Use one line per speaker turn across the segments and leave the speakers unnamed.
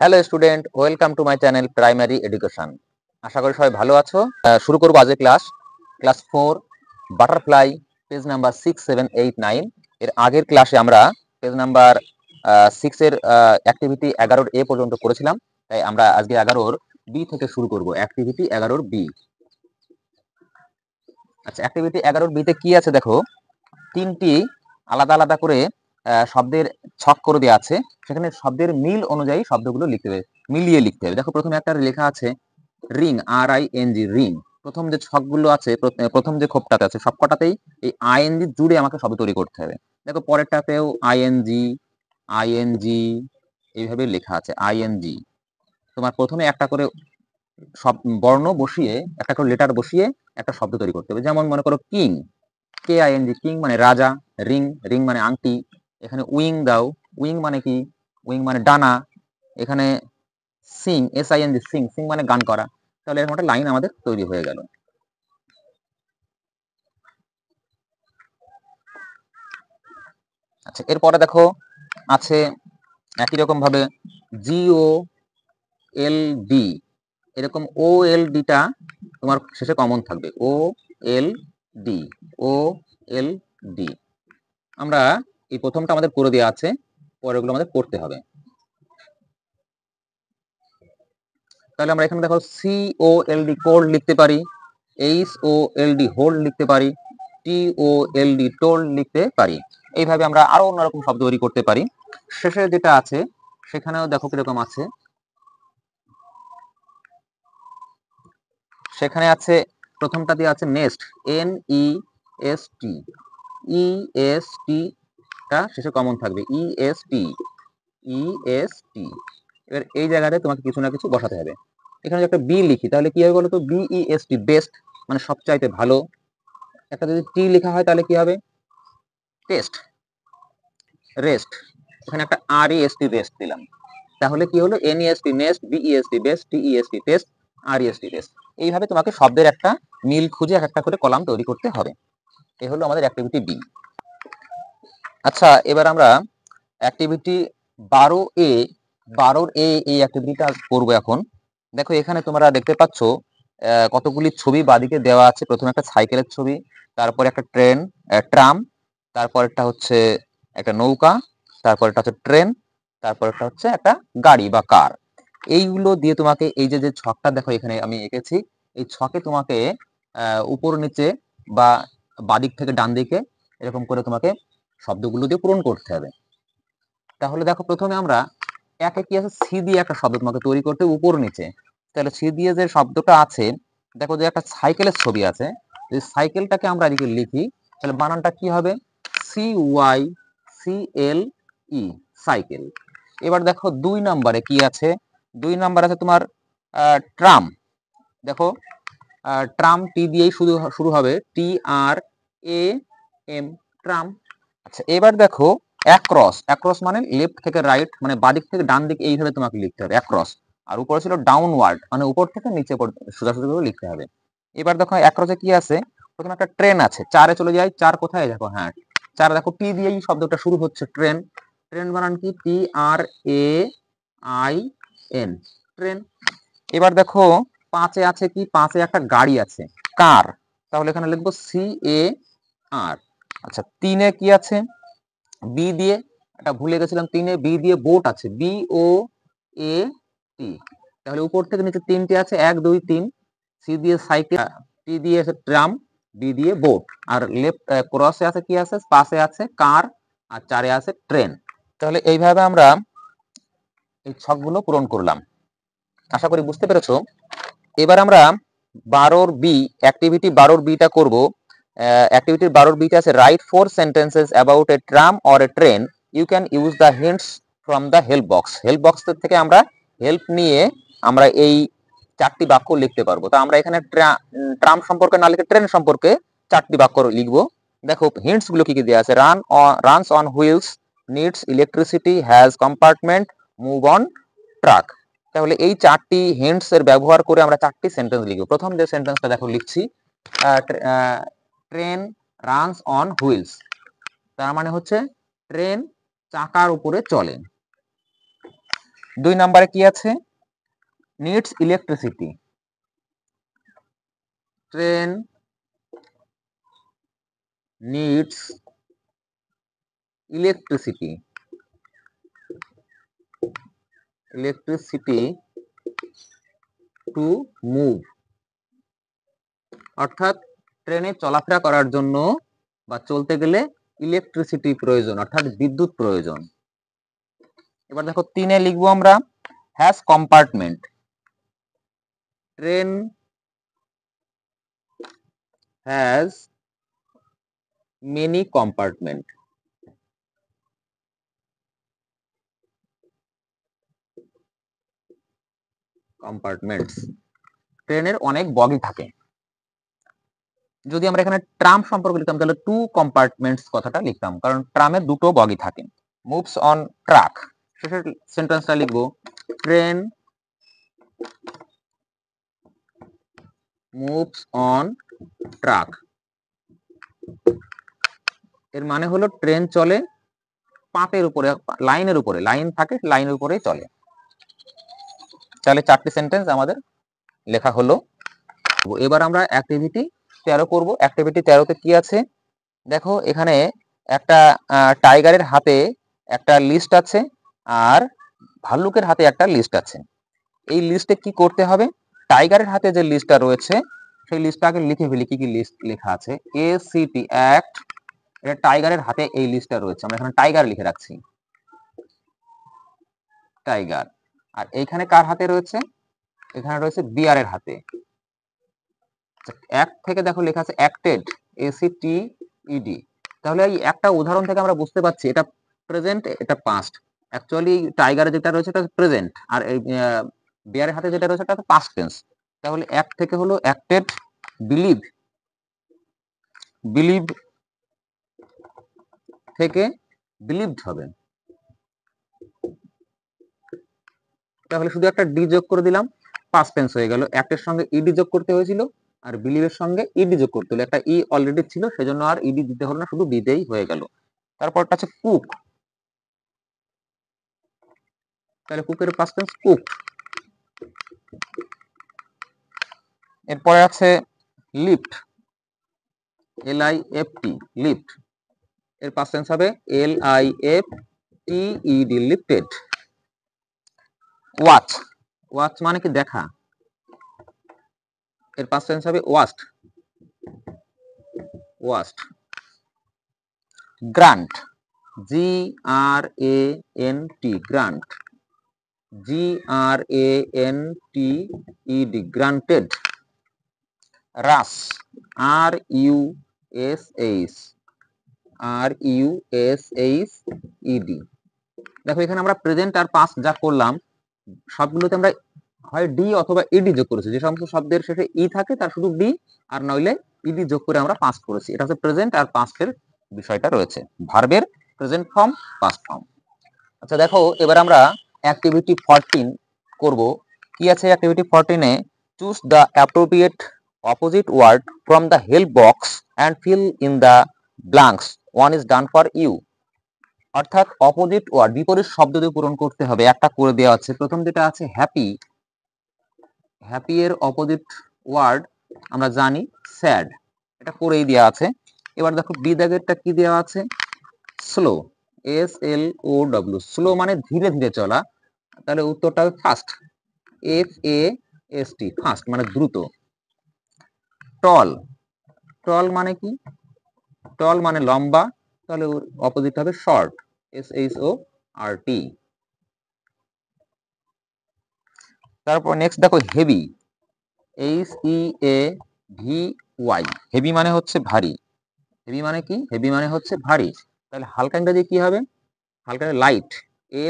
Hello student, welcome to my channel primary education. আশা করি সবাই ভালো আছো। শুরু করবো আজকে ক্লাস 4 বাটারফ্লাই, পেজ নাম্বার 6, 7, 8, 9। এর আগের ক্লাসে আমরা পেজ নাম্বার 6 এর অ্যাক্টিভিটি 11 এ পর্যন্ত করেছিলাম, তাই আমরা আজকে 11 বি থেকে শুরু করব। Activity 11 B. আচ্ছা, অ্যাক্টিভিটি 11 বিতে কি আছে দেখো, তিনটি আলাদা আলাদা করে শব্দের ছক করে দেওয়া আছে। সেখানে শব্দের মিল অনুযায়ী শব্দগুলো লিখতে হবে, মিলিয়ে লিখতে হবে। দেখো প্রথমে একটা লেখা আছে রিং, RING, রিং। প্রথম যে ছকগুলো আছে, প্রথম যে খোপটাতে আছে সবকটাতেই এই ING জুড়ে আমাকে শব্দ তৈরি করতে হবে। দেখো পরেরটাতেও ING এইভাবে লেখা আছে ING। তোমার প্রথমে একটা করে সব বর্ণ বসিয়ে, একটা করে লেটার বসিয়ে একটা শব্দ তৈরি করতে হবে। যেমন মনে করো কিং, KING, কিং মানে রাজা। রিং, রিং মানে আংটি। এখানে উইং দাও, উইং মানে কি? উইং মানে ডানা। এখানে সিং, SING, সিং, সিং মানে গান করা। তাহলে এরকম একটা লাইন আমাদের তৈরি হয়ে গেল। আচ্ছা, এরপরে দেখো আছে একই রকম ভাবে GOLD, এরকম OLDটা তোমার শেষে কমন থাকবে। OLD। আমরা এই প্রথমটা আমাদের করে দেওয়া আছে, পরেরগুলো আমাদের করতে হবে। তাহলে আমরা এখানে দেখো COLD, কোল্ড লিখতে পারি, HOLD, হোল্ড লিখতে পারি, TOLD, টোল্ড লিখতে পারি। এইভাবে আমরা আরো অন্যরকম শব্দ তৈরি করতে পারি। শেষে যেটা আছে সেখানেও দেখো কিরকম আছে। সেখানে আছে, প্রথমটা দিয়ে আছে নেস্ট, NEST, EST টা শেষে কমন থাকবে, EST। এবার এই জায়গাতে তোমাকে কিছু না কিছু বসাতে হবে। এখানে যদি একটা বি লিখি তাহলে কি হবে বলো তো? BEST, বেস্ট মানে সবচাইতে ভালো। একটা যদি টি লেখা হয় তাহলে কি হবে? টেস্ট। রেস্ট, এখানে একটা REST, রেস্ট দিলাম। তাহলে কি হলো? NEST, nest, BEST, best, TEST, test, REST, test. এইভাবে তোমাকে শব্দের একটা মিল খুঁজে এক একটা করে কলাম তৈরি করতে হবে। এই হলো আমাদের অ্যাক্টিভিটি বি। আচ্ছা, এবার আমরা অ্যাক্টিভিটি 12A, 12A এই অ্যাক্টিভিটিটা করবো এখন। দেখো এখানে তোমরা দেখতে পাচ্ছ কতগুলি ছবি বাদিকে দেওয়া আছে। প্রথমে একটা সাইকেলের ছবি, তারপরে একটা ট্রেন, ট্রাম, তারপরেরটা হচ্ছে একটা নৌকা, তারপরেরটা হচ্ছে ট্রেন, তারপরেরটা হচ্ছে একটা গাড়ি বা কার। এইগুলো দিয়ে তোমাকে এই যে যে ছকটা দেখো এখানে আমি এঁকেছি, এই ছকে তোমাকে উপর নিচে বা বাদিক থেকে ডান দিকে এরকম করে তোমাকে শব্দগুলো দিয়ে পূরণ করতে হবে। তাহলে দেখো প্রথমে আমরা একে কি আছে, সি দিয়ে একটা শব্দ তোমাকে তৈরি করতে, উপর নিচে। তাহলে সি দিয়ে যে শব্দটা আছে, দেখো যে একটা সাইকেলের ছবি আছে, যদি সাইকেলটাকে আমরা এদিকে লিখি তাহলে বানানটা কি হবে? CYCLE, cycle. এবার দেখো 2 নম্বরে কি আছে? 2 নম্বর আছে তোমার ট্রাম। দেখো ট্রাম টি দিয়েই শুরু হবে, TRAM, ট্রাম। আচ্ছা, এবার দেখো অ্যাক্রস, অ্যাক্রস মানে লেফট থেকে রাইট, মানে বাদিক থেকে ডান দিক, এইভাবে তোমাকে লিখতে হবে অ্যাক্রস। আর উপরে ছিল ডাউনওয়ার্ড, মানে উপর থেকে নিচে সোজাসুজি করে লিখতে হবে। এবার দেখো অ্যাক্রসে কি আছে? প্রথমে একটা ট্রেন আছে, 4-এ চলে যাই। 4 কোথায়? দেখো, হ্যাঁ 4, দেখো টি দিয়েই শব্দটা শুরু হচ্ছে, ট্রেন। ট্রেন বানান কি? TRAIN, train. এবার দেখো 5-এ আছে কি? 5-এ একটা গাড়ি আছে, কার। তাহলে এখানে লিখবো CAR। আচ্ছা, 3-এ কি আছে? বি দিয়ে, এটা ভুলে গেছিলাম, 3-এ বি দিয়ে বোট আছে, BOAT। তাহলে উপর থেকে নিচে 3টে আছে, 1, 2, 3। সি দিয়ে সাইকেল, টি দিয়ে আছে ট্রাম, বি দিয়ে বোট। আর লেফট ক্রসে আছে কি আছে? পাশে আছে কার, আর 4-এ আছে ট্রেন। তাহলে এইভাবে আমরা এই ছকগুলো পূরণ করলাম। আশা করি বুঝতে পেরেছো। এবার আমরা 12 বি, অ্যাক্টিভিটি 12 বিটা করব। অ্যাক্টিভিটি 12 বিটা আছে write 4 sentences about a tram or a train, you can use the hints from the help box. Help box থেকে আমরা হেল্প নিয়ে আমরা এই 4টি বাক্য লিখতে পারবো। তো আমরা এখানে ট্রাম সম্পর্কে না লিখে ট্রেন সম্পর্কে 4টি বাক্য লিখবো। দেখো হিন্টস গুলো কি কি দেওয়া আছে। Runs on wheels, needs electricity, has compartment, move on track. তাহলে এই 4টি হিন্টস এর ব্যবহার করে আমরা 4টি সেন্টেন্স লিখব। প্রথম যে সেন্টেন্সটা দেখো লিখছি, ট্রেন রানস অন হুইলস, তার মানে হচ্ছে ট্রেন চাকার উপরে চলে। 2 নম্বরে কি আছে, needs electricity, train needs electricity to move, অর্থাৎ ট্রেনে চলাফেরা করার জন্য বা চলতে গেলে ইলেকট্রিসিটি প্রয়োজন, অর্থাৎ বিদ্যুৎ প্রয়োজন। এবার দেখো 3-এ লিখবো আমরা has compartment, train has many compartment, ট্রেনের অনেক বগি থাকে। যদি আমরা এখানে ট্রাম সম্পর্কে লিখতাম তাহলে 2 কম্পার্টমেন্টস কথাটা লিখতাম, কারণ ট্রামে 2টো বগি থাকে। মুভস অন ট্রাক, শেষের সেন্টেন্সটা লিখবো ট্রেন মুভস অন ট্রাক। এর মানে হলো ট্রেন চলে পাতের উপরে, লাইনের উপরে, লাইন থাকে, লাইনের উপরেই চলে। তাহলে 4টি সেন্টেন্স আমাদের লেখা হলো। এবার আমরা অ্যাক্টিভিটি 13 করব। অ্যাক্টিভিটি 13তে কি আছে দেখো, এখানে একটা টাইগারের হাতে একটা লিস্ট আছে আর ভাল্লুকের হাতে একটা লিস্ট আছে। এই লিস্টে কি করতে হবে, টাইগারের হাতে যে লিস্টটা রয়েছে সেই লিস্টটা আগে লিখে ফেলি, কি কি লিস্ট লেখা আছে। ACT অ্যাক্ট, এটা টাইগারের হাতে এই লিস্টটা রয়েছে, আমরা এখানে টাইগার লিখে রাখছি, টাইগার। আর এইখানে কার হাতে রয়েছে, এখানে রয়েছে বিয়ারের হাতে। অ্যাক্ট থেকে দেখো লেখা আছে অ্যাক্টেড, ACTED। তাহলে এই একটা উদাহরণ থেকে আমরা বুঝতে পারছি এটা প্রেজেন্ট, এটা পাস্ট। অ্যাকচুয়ালি টাইগারে যেটা রয়েছে এটা প্রেজেন্ট, আর এই বিয়ারের হাতে যেটা রয়েছে এটা পাস্ট টেন্স। তাহলে অ্যাক্ট থেকে হলো অ্যাক্টেড, বিলিভ, বিলিভ থেকে বিলিভড হবে। তাহলে শুধু একটা ডি যোগ করে দিলাম, পাস্ট টেন্স হয়ে গেল। অ্যাক্টের সঙ্গে ইডি যোগ করতে হয়েছিল আর বিলিভের সঙ্গে ইডি যোগ করতে হলো, একটা ই অলরেডি ছিল সেজন্য আর ইডি দিতে হলো না, শুধু ডিতেই হয়ে গেল। তারপরটা আছে কুক, তাহলে কুকের পাস্ট টেন্স কুক। এরপরে আছে লিফট, LIFT, লিফট, এর পাস্ট টেন্স হবে LIFTED, লিফটেড। ওয়াচ, ওয়াচ মানে কি দেখা, এর পাস্ট টেন্স হবে watched, watched. Grant, GRANT, grant, GRANTED, granted. Rush, RUSHED। দেখো এখানে আমরা প্রেজেন্ট আর পাস্ট যা করলাম সবগুলোতে আমরা হয় ডি অথবা ইডি যোগ করেছি। যে সমস্ত শব্দের শেষে ই থাকে তার শুধু ডি, আর নইলে ইডি যোগ করে আমরা পাস্ট করেছি। এটা হচ্ছে প্রেজেন্ট আর পাস্টের বিষয়টা রয়েছে, ভার্বের প্রেজেন্ট ফর্ম, পাস্ট ফর্ম। আচ্ছা দেখো এবার আমরা অ্যাক্টিভিটি 14 করব। কি আছে অ্যাক্টিভিটি 14-এ, choose the appropriate opposite word from the help box and fill in the blanks, one is done for you. অর্থাৎ অপোজিট ওয়ার্ড, বিপরীত শব্দ দিয়ে পূরণ করতে হবে। একটা করে দেওয়া আছে, প্রথম যেটা আছে হ্যাপি, হ্যাপি এর অপোজিট ওয়ার্ড আমরা জানি স্যাড, এটা করেই দেওয়া আছে। এবার দেখো বি দাগেরটা কি দেওয়া আছে, স্লো, SLOW, স্লো মানে ধীরে ধীরে চলা, তাহলে উত্তরটা হবে ফাস্ট, FAST, ফাস্ট মানে দ্রুত। টল, টল মানে কি, টল মানে লম্বা, তাহলে অপোজিট হবে শর্ট, SHORT। তারপর নেক্সট দেখো হেভি, HEAVY, হেভি মানে হচ্ছে ভারী। হেভি মানে কি, হেভি মানে হচ্ছে ভারী। তাহলে হালকা ইংরেজি কি হবে, হালকা লাইট,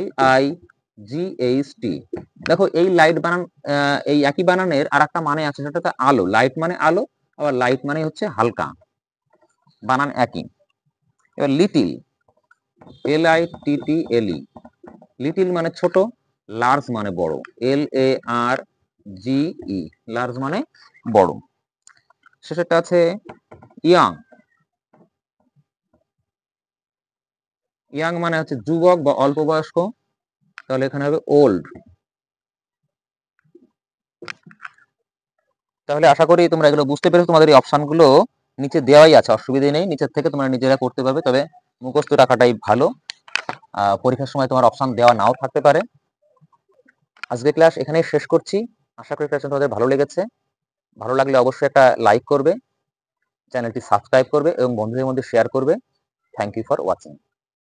LIGHT। দেখো এই লাইট বানান, এই একই বানানের আর একটা মানে আছে, সেটা তো আলো। লাইট মানে আলো, আবার লাইট মানে হচ্ছে হালকা, বানান একই। এবার লিটিল, LITTLE, লিটিল মানে ছোট, লার্জ মানে বড়, LARGE, লার্জ মানে বড়। শেষেরটা আছে ইয়াং, ইয়াং মানে হচ্ছে যুবক বা অল্প বয়স্ক, তাহলে এখানে হবে ওল্ড। তাহলে আশা করি তোমরা এগুলো বুঝতে পেরেছো। তোমাদের এই অপশনগুলো নিচে দেওয়াই আছে, অসুবিধা নেই, নিচের থেকে তোমরা নিজেরা করতে পারবে। তবে মুখস্থ রাখাটাই ভালো, পরীক্ষার সময় তোমার অপশন দেওয়া নাও থাকতে পারে। আজকে ক্লাস এখানেই শেষ করছি। আশা করি ক্লাসটা তোমাদের ভালো লেগেছে। ভালো লাগলে অবশ্যই একটা লাইক করবে, চ্যানেলটি সাবস্ক্রাইব করবে এবং বন্ধুদের মধ্যে শেয়ার করবে। Thank you for watching.